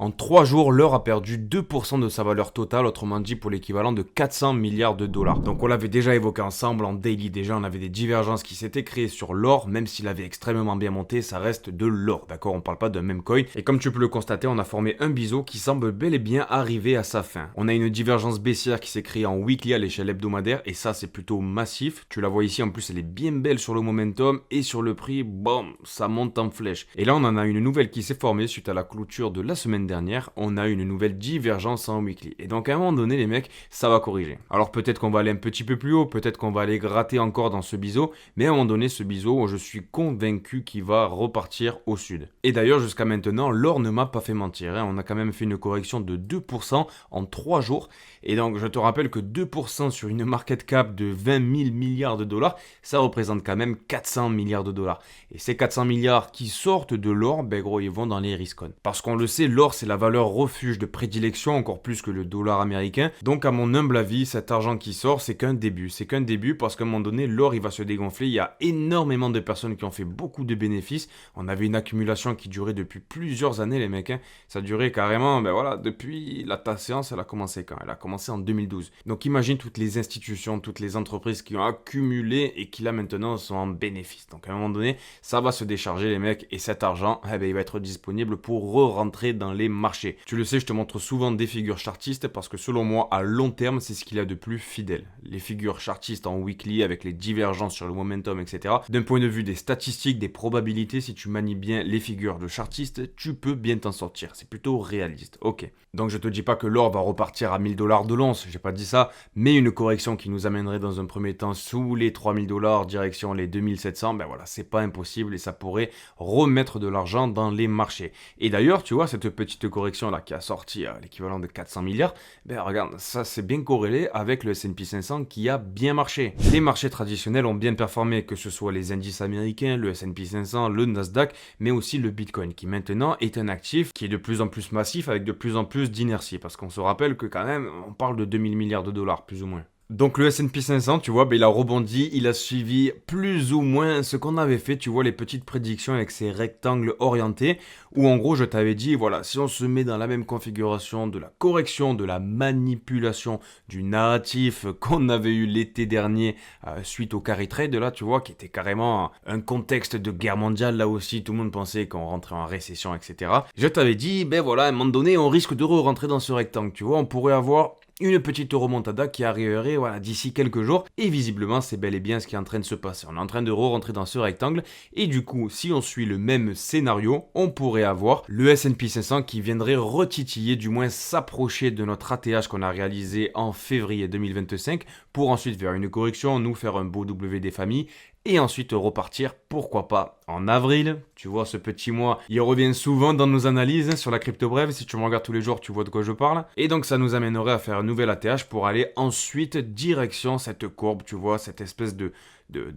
En 3 jours, l'or a perdu 2% de sa valeur totale, autrement dit pour l'équivalent de 400 milliards de dollars. Donc on l'avait déjà évoqué ensemble en daily, déjà on avait des divergences qui s'étaient créées sur l'or, même s'il avait extrêmement bien monté, ça reste de l'or, d'accord? On parle pas d'un même coin. Et comme tu peux le constater, on a formé un biseau qui semble bel et bien arriver à sa fin. On a une divergence baissière qui s'est créée en weekly à l'échelle hebdomadaire, et ça c'est plutôt massif. Tu la vois ici, en plus elle est bien belle sur le momentum, et sur le prix, bon, ça monte en flèche. Et là on en a une nouvelle qui s'est formée suite à la clôture de la semaine dernière, on a une nouvelle divergence en weekly. Et donc à un moment donné les mecs, ça va corriger. Alors peut-être qu'on va aller un petit peu plus haut, peut-être qu'on va aller gratter encore dans ce biseau, mais à un moment donné ce biseau, je suis convaincu qu'il va repartir au sud. Et d'ailleurs jusqu'à maintenant, l'or ne m'a pas fait mentir, hein. On a quand même fait une correction de 2% en 3 jours. Et donc je te rappelle que 2% sur une market cap de 20 000 milliards de dollars, ça représente quand même 400 milliards de dollars. Et ces 400 milliards qui sortent de l'or, ben gros, ils vont dans les riscons. Parce qu'on le sait, l'or c'est la valeur refuge de prédilection encore plus que le dollar américain. Donc à mon humble avis, cet argent qui sort, c'est qu'un début. C'est qu'un début parce qu'à un moment donné, l'or il va se dégonfler. Il y a énormément de personnes qui ont fait beaucoup de bénéfices. On avait une accumulation qui durait depuis plusieurs années les mecs, hein. Ça durait carrément, ben voilà, depuis ta séance, elle a commencé quand? Elle a commencé en 2012. Donc imagine toutes les institutions, toutes les entreprises qui ont accumulé et qui là maintenant sont en bénéfice. Donc à un moment donné, ça va se décharger les mecs et cet argent, eh ben, il va être disponible pour re-rentrer dans les marchés. Tu le sais, je te montre souvent des figures chartistes parce que selon moi, à long terme, c'est ce qu'il y a de plus fidèle. Les figures chartistes en weekly avec les divergences sur le momentum, etc. D'un point de vue des statistiques, des probabilités, si tu manies bien les figures de chartistes, tu peux bien t'en sortir. C'est plutôt réaliste. Ok. Donc je te dis pas que l'or va repartir à 1000 dollars de l'once, j'ai pas dit ça, mais une correction qui nous amènerait dans un premier temps sous les 3000 dollars, direction les 2700, ben voilà, c'est pas impossible et ça pourrait remettre de l'argent dans les marchés. Et d'ailleurs, tu vois, cette petite correction là qui a sorti l'équivalent de 400 milliards, ben regarde, ça c'est bien corrélé avec le S&P 500 qui a bien marché. Les marchés traditionnels ont bien performé, que ce soit les indices américains, le S&P 500, le Nasdaq, mais aussi le Bitcoin qui maintenant est un actif qui est de plus en plus massif avec de plus en plus d'inertie parce qu'on se rappelle que quand même, on parle de 2000 milliards de dollars plus ou moins. Donc le S&P 500, tu vois, ben, il a rebondi, il a suivi plus ou moins ce qu'on avait fait, tu vois, les petites prédictions avec ces rectangles orientés, où en gros je t'avais dit, voilà, si on se met dans la même configuration de la correction, de la manipulation, du narratif qu'on avait eu l'été dernier suite au carry trade, là, tu vois, qui était carrément un contexte de guerre mondiale, là aussi, tout le monde pensait qu'on rentrait en récession, etc. Je t'avais dit, ben voilà, à un moment donné, on risque de re-rentrer dans ce rectangle, tu vois, on pourrait avoir une petite remontada qui arriverait voilà, d'ici quelques jours et visiblement c'est bel et bien ce qui est en train de se passer. On est en train de re-rentrer dans ce rectangle et du coup si on suit le même scénario, on pourrait avoir le S&P 500 qui viendrait retitiller, du moins s'approcher de notre ATH qu'on a réalisé en février 2025 pour ensuite faire une correction, nous faire un beau W des familles et ensuite repartir, pourquoi pas, en avril. Tu vois, ce petit mois, il revient souvent dans nos analyses sur la crypto brève. Si tu me regardes tous les jours, tu vois de quoi je parle. Et donc, ça nous amènerait à faire un nouvel ATH pour aller ensuite direction cette courbe, tu vois, cette espèce de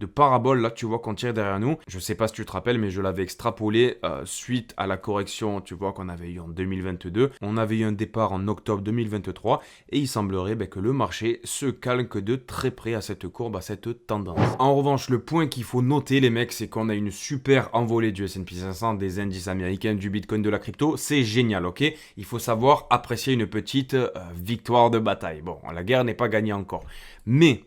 parabole là, tu vois, qu'on tire derrière nous. Je sais pas si tu te rappelles, mais je l'avais extrapolé suite à la correction, tu vois, qu'on avait eu en 2022. On avait eu un départ en octobre 2023 et il semblerait que le marché se calque de très près à cette courbe, à cette tendance. En revanche, le point qu'il faut noter, les mecs, c'est qu'on a une super envolée du S&P 500, des indices américains, du Bitcoin, de la crypto. C'est génial, ok? Il faut savoir apprécier une petite victoire de bataille. Bon, la guerre n'est pas gagnée encore. Mais,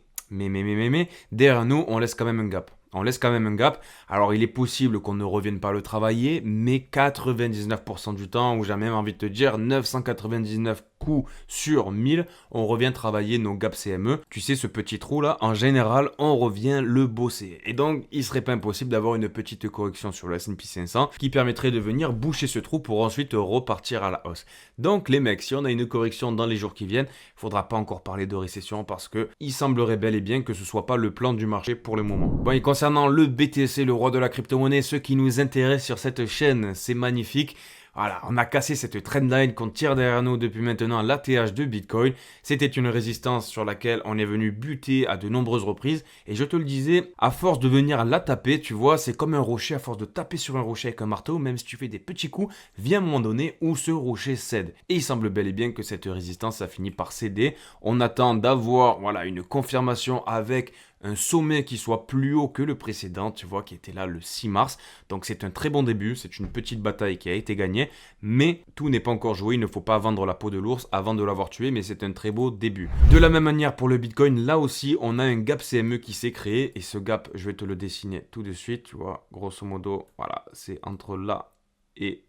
derrière nous, on laisse quand même un gap. On laisse quand même un gap. Alors, il est possible qu'on ne revienne pas le travailler, mais 99% du temps, ou j'ai même envie de te dire 999 coups sur 1000, on revient travailler nos gaps CME. Tu sais, ce petit trou-là, en général, on revient le bosser. Et donc, il serait pas impossible d'avoir une petite correction sur le S&P 500 qui permettrait de venir boucher ce trou pour ensuite repartir à la hausse. Donc, les mecs, si on a une correction dans les jours qui viennent, il faudra pas encore parler de récession parce que il semblerait bel et bien que ce soit pas le plan du marché pour le moment. Bon, et concernant le BTC, le roi de la crypto-monnaie, ce qui nous intéresse sur cette chaîne, c'est magnifique. Voilà, on a cassé cette trendline qu'on tire derrière nous depuis maintenant l'ATH de Bitcoin. C'était une résistance sur laquelle on est venu buter à de nombreuses reprises. Et je te le disais, à force de venir la taper, tu vois, c'est comme un rocher, à force de taper sur un rocher avec un marteau, même si tu fais des petits coups, vient un moment donné où ce rocher cède. Et il semble bel et bien que cette résistance a fini par céder. On attend d'avoir voilà, une confirmation avec un sommet qui soit plus haut que le précédent, tu vois, qui était là le 6 mars. Donc c'est un très bon début, c'est une petite bataille qui a été gagnée, mais tout n'est pas encore joué, il ne faut pas vendre la peau de l'ours avant de l'avoir tué, mais c'est un très beau début. De la même manière pour le Bitcoin, là aussi on a un gap CME qui s'est créé, et ce gap, je vais te le dessiner tout de suite, tu vois, grosso modo, voilà, c'est entre là et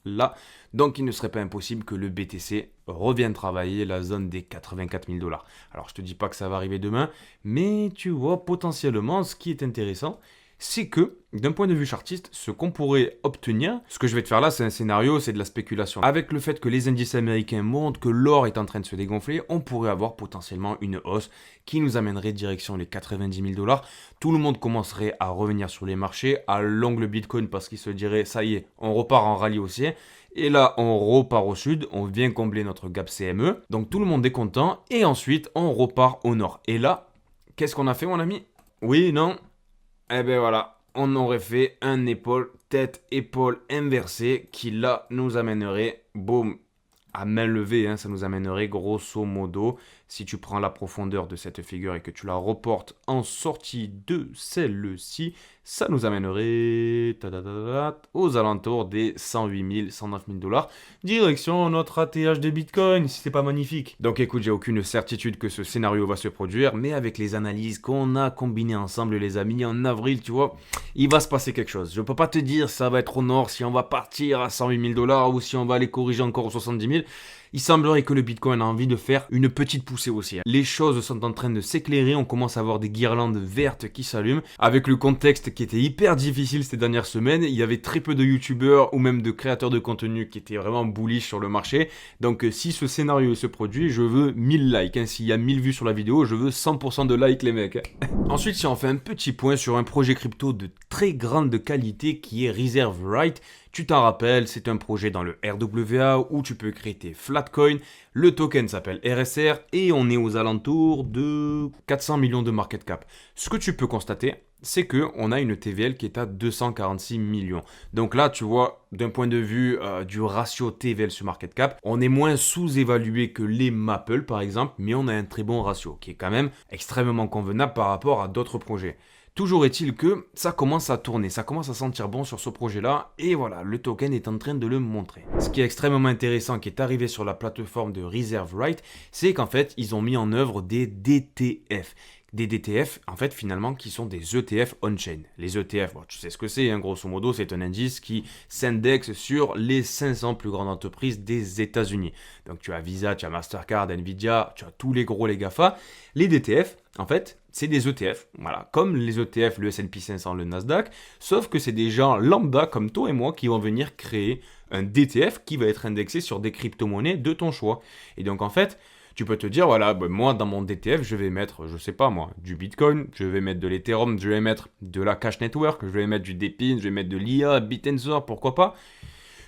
là. Donc il ne serait pas impossible que le BTC revienne travailler la zone des 84 000 $. Alors je te dis pas que ça va arriver demain, mais tu vois potentiellement ce qui est intéressant, c'est que d'un point de vue chartiste, ce qu'on pourrait obtenir, ce que je vais te faire là, c'est un scénario, c'est de la spéculation. Avec le fait que les indices américains montrent que l'or est en train de se dégonfler, on pourrait avoir potentiellement une hausse qui nous amènerait direction les 90 000 $. Tout le monde commencerait à revenir sur les marchés, à l'angle Bitcoin, parce qu'il se dirait, ça y est, on repart en rallye haussier. Et là, on repart au sud, on vient combler notre gap CME. Donc tout le monde est content, et ensuite, on repart au nord. Et là, qu'est-ce qu'on a fait, mon ami? Oui, non? Eh ben voilà, on aurait fait un épaule, tête-épaule inversé qui là nous amènerait, boum, à main levée, hein, ça nous amènerait grosso modo, si tu prends la profondeur de cette figure et que tu la reportes en sortie de celle-ci, ça nous amènerait aux alentours des 108 000, 109 000 $. Direction notre ATH de Bitcoin, si c'est pas magnifique. Donc écoute, j'ai aucune certitude que ce scénario va se produire, mais avec les analyses qu'on a combinées ensemble, les amis, en avril, tu vois, il va se passer quelque chose. Je peux pas te dire ça va être au nord, si on va partir à 108 000 $ ou si on va aller corriger encore aux 70 000. Il semblerait que le Bitcoin a envie de faire une petite poussée aussi. Les choses sont en train de s'éclairer, on commence à voir des guirlandes vertes qui s'allument. Avec le contexte qui était hyper difficile ces dernières semaines, il y avait très peu de youtubeurs ou même de créateurs de contenu qui étaient vraiment bullish sur le marché. Donc si ce scénario se produit, je veux 1000 likes. S'il y a 1000 vues sur la vidéo, je veux 100% de likes les mecs. Ensuite, si on fait un petit point sur un projet crypto de très grande qualité qui est Reserve Right, tu t'en rappelles, c'est un projet dans le RWA où tu peux créer tes Flatcoin. Le token s'appelle RSR et on est aux alentours de 400 millions de market cap. Ce que tu peux constater, c'est qu'on a une TVL qui est à 246 millions. Donc là, tu vois, d'un point de vue du ratio TVL sur market cap, on est moins sous-évalué que les Maple par exemple, mais on a un très bon ratio qui est quand même extrêmement convenable par rapport à d'autres projets. Toujours est-il que ça commence à tourner, ça commence à sentir bon sur ce projet-là, et voilà, le token est en train de le montrer. Ce qui est extrêmement intéressant, qui est arrivé sur la plateforme de Reserve Right, c'est qu'en fait, ils ont mis en œuvre des DTF. Des DTF, en fait, finalement, qui sont des ETF on-chain. Les ETF, bon, tu sais ce que c'est, hein, grosso modo, c'est un indice qui s'indexe sur les 500 plus grandes entreprises des États-Unis. Donc, tu as Visa, tu as Mastercard, Nvidia, tu as tous les gros, les GAFA. Les DTF, en fait, c'est des ETF, voilà, comme les ETF, le S&P 500, le Nasdaq, sauf que c'est des gens lambda comme toi et moi qui vont venir créer un DTF qui va être indexé sur des crypto-monnaies de ton choix. Et donc, en fait, tu peux te dire, voilà, ben moi, dans mon DTF, je vais mettre, je sais pas moi, du Bitcoin, je vais mettre de l'Ethereum, je vais mettre de la Cash Network, je vais mettre du Depin, je vais mettre de l'IA, Bitensor, pourquoi pas.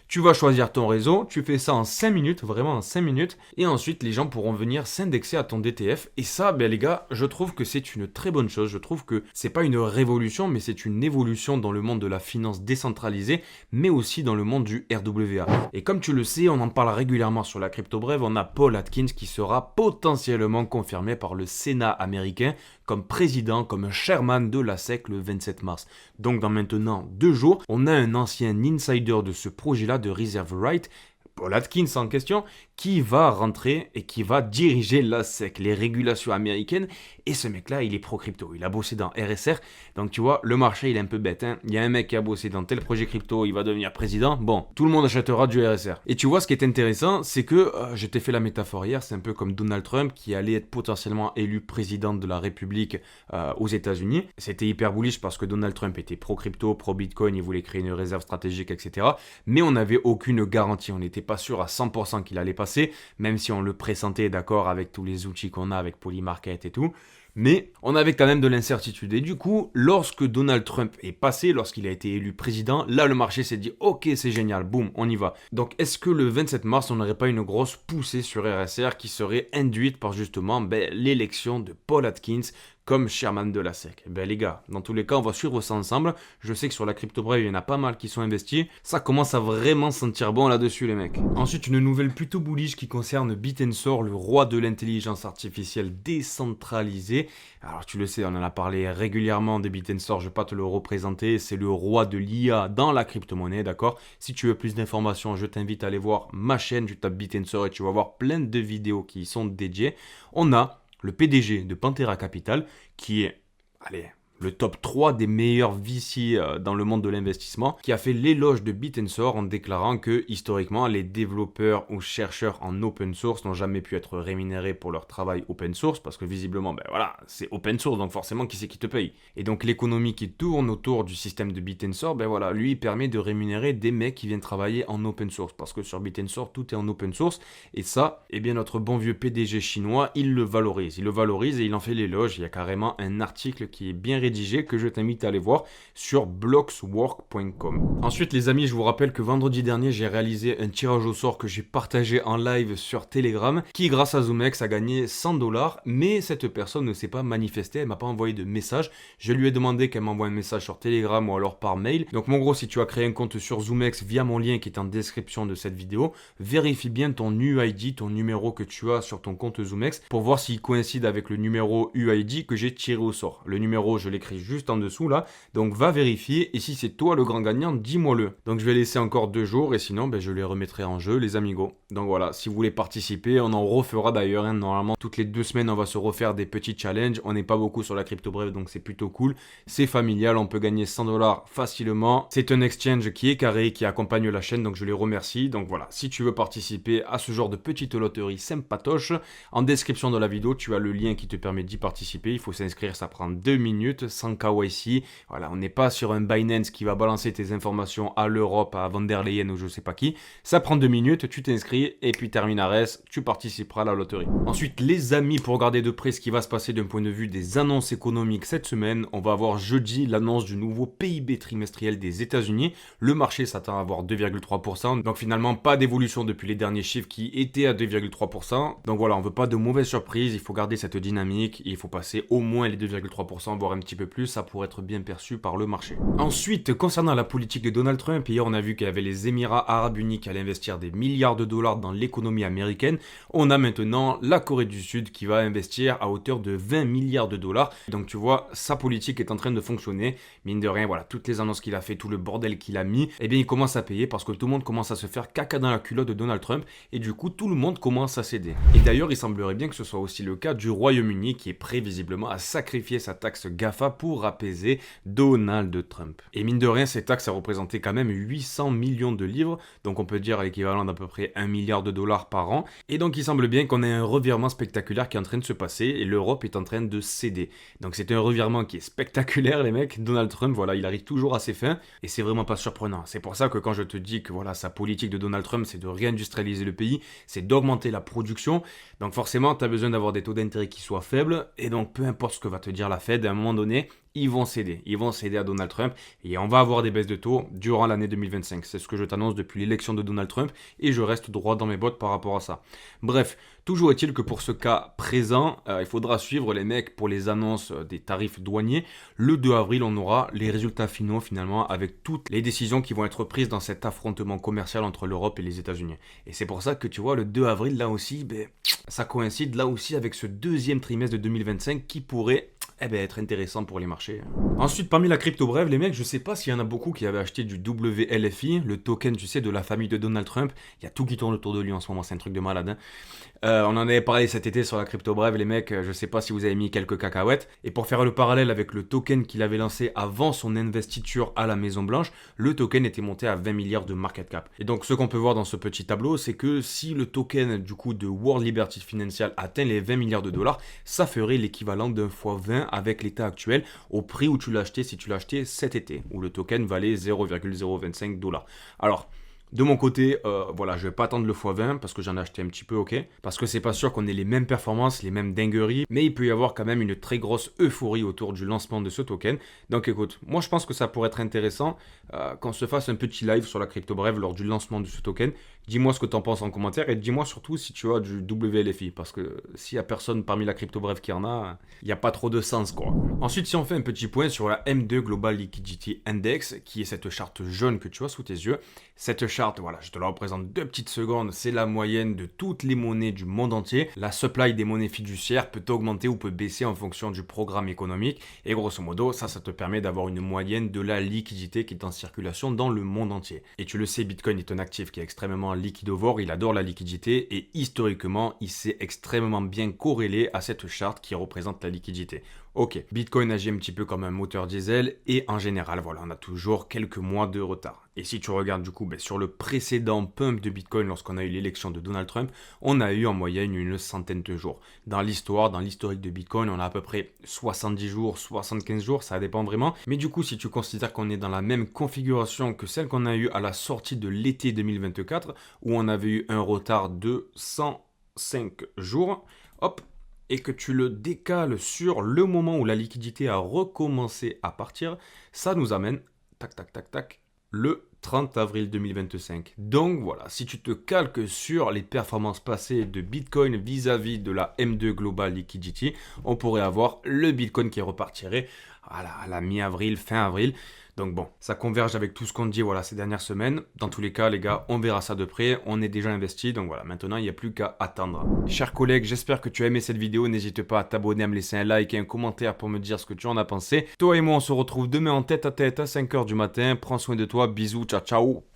Tu vas choisir ton réseau, tu fais ça en 5 minutes, vraiment en 5 minutes, et ensuite les gens pourront venir s'indexer à ton DTF. Et ça, ben les gars, je trouve que c'est une très bonne chose. Je trouve que c'est pas une révolution, mais c'est une évolution dans le monde de la finance décentralisée, mais aussi dans le monde du RWA. Et comme tu le sais, on en parle régulièrement sur la Crypto Brève, on a Paul Atkins qui sera potentiellement confirmé par le Sénat américain comme président, comme un chairman de la SEC le 27 mars. Donc dans maintenant 2 jours, on a un ancien insider de ce projet-là de Reserve Right, Paul Atkins en question, qui va rentrer et qui va diriger la SEC, les régulations américaines. Et ce mec-là, il est pro-crypto. Il a bossé dans RSR. Donc tu vois, le marché, il est un peu bête. Hein. Il y a un mec qui a bossé dans tel projet crypto, il va devenir président. Bon, tout le monde achètera du RSR. Et tu vois, ce qui est intéressant, c'est que, je t'ai fait la métaphore hier, c'est un peu comme Donald Trump qui allait être potentiellement élu président de la République aux États-Unis. C'était hyper bullish parce que Donald Trump était pro-crypto, pro-Bitcoin, il voulait créer une réserve stratégique, etc. Mais on n'avait aucune garantie. On n'était pas sûr à 100% qu'il allait passer, même si on le pressentait, d'accord, avec tous les outils qu'on a, avec Polymarket et tout. Mais on avait quand même de l'incertitude. Et du coup, lorsque Donald Trump est passé, lorsqu'il a été élu président, là, le marché s'est dit « Ok, c'est génial, boum, on y va ». Donc, est-ce que le 27 mars, on n'aurait pas une grosse poussée sur RSR qui serait induite par justement l'élection de Paul Atkins comme Sherman de la SEC. Eh ben les gars, dans tous les cas, on va suivre ça ensemble. Je sais que sur la crypto brève, il y en a pas mal qui sont investis. Ça commence à vraiment sentir bon là-dessus les mecs. Ensuite, une nouvelle plutôt bullish qui concerne Bit&Sor, le roi de l'intelligence artificielle décentralisée. Alors tu le sais, on en a parlé régulièrement de Bit&Sor, je vais pas te le représenter, c'est le roi de l'IA dans la crypto-monnaie, d'accord? Si tu veux plus d'informations, je t'invite à aller voir ma chaîne, tu tapes Bit&Sor et tu vas voir plein de vidéos qui y sont dédiées. On a le PDG de Pantera Capital, qui est, allez, le top 3 des meilleurs VC dans le monde de l'investissement, qui a fait l'éloge de Bit&Sor en déclarant que, historiquement, les développeurs ou chercheurs en open source n'ont jamais pu être rémunérés pour leur travail open source, parce que visiblement, ben voilà, c'est open source, donc forcément, qui c'est qui te paye? Et donc, l'économie qui tourne autour du système de Bit&Sor, ben voilà, lui, il permet de rémunérer des mecs qui viennent travailler en open source, parce que sur Bit&Sor, tout est en open source, et ça, eh bien, notre bon vieux PDG chinois, il le valorise et il en fait l'éloge. Il y a carrément un article qui est bien rédigé que je t'invite à aller voir sur blockswork.com. Ensuite les amis, je vous rappelle que vendredi dernier j'ai réalisé un tirage au sort que j'ai partagé en live sur Telegram qui grâce à ZoomX a gagné 100$, mais cette personne ne s'est pas manifestée, elle m'a pas envoyé de message. Je lui ai demandé qu'elle m'envoie un message sur Telegram ou alors par mail. Donc mon gros, si tu as créé un compte sur ZoomX via mon lien qui est en description de cette vidéo, vérifie bien ton UID, ton numéro que tu as sur ton compte ZoomX pour voir s'il coïncide avec le numéro UID que j'ai tiré au sort. Le numéro, je l'écris juste en dessous là, donc va vérifier et si c'est toi le grand gagnant, dis-moi-le. Donc je vais laisser encore 2 jours et sinon je les remettrai en jeu les amigos. Donc voilà, si vous voulez participer, on en refera d'ailleurs, hein. Normalement toutes les 2 semaines on va se refaire des petits challenges, on n'est pas beaucoup sur la crypto brève donc c'est plutôt cool, c'est familial, on peut gagner 100$ facilement, c'est un exchange qui est carré, qui accompagne la chaîne donc je les remercie. Donc voilà, si tu veux participer à ce genre de petite loterie sympatoche, en description de la vidéo tu as le lien qui te permet d'y participer, il faut s'inscrire, ça prend 2 minutes, sans KYC. Voilà, on n'est pas sur un Binance qui va balancer tes informations à l'Europe, à Van der Leyen ou je sais pas qui. Ça prend 2 minutes, tu t'inscris et puis terminares, tu participeras à la loterie. Ensuite, les amis, pour regarder de près ce qui va se passer d'un point de vue des annonces économiques cette semaine, on va avoir jeudi l'annonce du nouveau PIB trimestriel des États-Unis. Le marché s'attend à avoir 2,3%. Donc finalement, pas d'évolution depuis les derniers chiffres qui étaient à 2,3%. Donc voilà, on veut pas de mauvaises surprises, il faut garder cette dynamique, il faut passer au moins les 2,3%, voire un petit peu plus, ça pourrait être bien perçu par le marché. Ensuite, concernant la politique de Donald Trump, hier on a vu qu'il y avait les Émirats Arabes Unis qui allaient investir des milliards de dollars dans l'économie américaine. On a maintenant la Corée du Sud qui va investir à hauteur de 20 milliards de dollars. Donc tu vois, sa politique est en train de fonctionner. Mine de rien, voilà, toutes les annonces qu'il a fait, tout le bordel qu'il a mis, eh bien il commence à payer parce que tout le monde commence à se faire caca dans la culotte de Donald Trump et du coup tout le monde commence à céder. Et d'ailleurs, il semblerait bien que ce soit aussi le cas du Royaume-Uni qui est prêt visiblement à sacrifier sa taxe GAFA pour apaiser Donald Trump. Et mine de rien, ces taxes a représenté quand même 800 millions de livres, donc on peut dire l'équivalent d'à peu près 1 milliard de dollars par an. Et donc il semble bien qu'on ait un revirement spectaculaire qui est en train de se passer et l'Europe est en train de céder. Donc c'est un revirement qui est spectaculaire les mecs. Donald Trump, voilà, il arrive toujours à ses fins et c'est vraiment pas surprenant. C'est pour ça que quand je te dis que voilà, sa politique de Donald Trump, c'est de réindustrialiser le pays, c'est d'augmenter la production. Donc forcément, tu as besoin d'avoir des taux d'intérêt qui soient faibles et donc peu importe ce que va te dire la Fed, à un moment donné, ils vont céder à Donald Trump et on va avoir des baisses de taux durant l'année 2025. C'est ce que je t'annonce depuis l'élection de Donald Trump et je reste droit dans mes bottes par rapport à ça. Bref, toujours est-il que pour ce cas présent, il faudra suivre les mecs pour les annonces des tarifs douaniers. Le 2 avril, on aura les résultats finaux finalement avec toutes les décisions qui vont être prises dans cet affrontement commercial entre l'Europe et les États-Unis. Et c'est pour ça que tu vois, le 2 avril, là aussi, ça coïncide là aussi avec ce deuxième trimestre de 2025 qui pourrait être intéressant pour les marchés. Ensuite, parmi la crypto brève, les mecs, je sais pas s'il y en a beaucoup qui avaient acheté du WLFI, le token, tu sais, de la famille de Donald Trump. Il y a tout qui tourne autour de lui en ce moment, c'est un truc de malade. Hein. On en avait parlé cet été sur la crypto brève, les mecs, je sais pas si vous avez mis quelques cacahuètes. Et pour faire le parallèle avec le token qu'il avait lancé avant son investiture à la Maison Blanche, le token était monté à 20 milliards de market cap. Et donc ce qu'on peut voir dans ce petit tableau, c'est que si le token du coup de World Liberty Financial atteint les 20 milliards de dollars, ça ferait l'équivalent d'un x20 avec l'état actuel au prix où tu l'as acheté si tu l'as acheté cet été, où le token valait 0,025$. Alors, de mon côté, voilà, je vais pas attendre le x20 parce que j'en ai acheté un petit peu, ok. Parce que c'est pas sûr qu'on ait les mêmes performances, les mêmes dingueries, mais il peut y avoir quand même une très grosse euphorie autour du lancement de ce token. Donc écoute, moi je pense que ça pourrait être intéressant qu'on se fasse un petit live sur la crypto brève lors du lancement de ce token. Dis-moi ce que tu en penses en commentaire et dis-moi surtout si tu as du WLFI, parce que s'il y a personne parmi la crypto bref qui en a, il n'y a pas trop de sens quoi. Ensuite, si on fait un petit point sur la M2 Global Liquidity Index, qui est cette charte jaune que tu as sous tes yeux, cette charte, voilà, je te la représente 2 petites secondes, c'est la moyenne de toutes les monnaies du monde entier. La supply des monnaies fiduciaires peut augmenter ou peut baisser en fonction du programme économique, et grosso modo, ça te permet d'avoir une moyenne de la liquidité qui est en circulation dans le monde entier. Et tu le sais, Bitcoin est un actif qui est extrêmement liquidovore, il adore la liquidité, et historiquement, il s'est extrêmement bien corrélé à cette charte qui représente la liquidité. Ok, Bitcoin agit un petit peu comme un moteur diesel et en général, voilà, on a toujours quelques mois de retard. Et si tu regardes du coup sur le précédent pump de Bitcoin lorsqu'on a eu l'élection de Donald Trump, on a eu en moyenne une centaine de jours. Dans l'histoire, dans l'historique de Bitcoin, on a à peu près 70 jours, 75 jours, ça dépend vraiment. Mais du coup, si tu considères qu'on est dans la même configuration que celle qu'on a eue à la sortie de l'été 2024, où on avait eu un retard de 105 jours, hop, et que tu le décales sur le moment où la liquidité a recommencé à partir, ça nous amène, tac, tac, tac, tac, le 30 avril 2025. Donc voilà, si tu te calques sur les performances passées de Bitcoin vis-à-vis de la M2 Global Liquidity, on pourrait avoir le Bitcoin qui repartirait à la mi-avril, fin avril. Donc bon, ça converge avec tout ce qu'on dit voilà, ces dernières semaines. Dans tous les cas, les gars, on verra ça de près. On est déjà investi, donc voilà, maintenant, il n'y a plus qu'à attendre. Chers collègues, j'espère que tu as aimé cette vidéo. N'hésite pas à t'abonner, à me laisser un like et un commentaire pour me dire ce que tu en as pensé. Toi et moi, on se retrouve demain en tête à tête à 5h du matin. Prends soin de toi, bisous, ciao, ciao.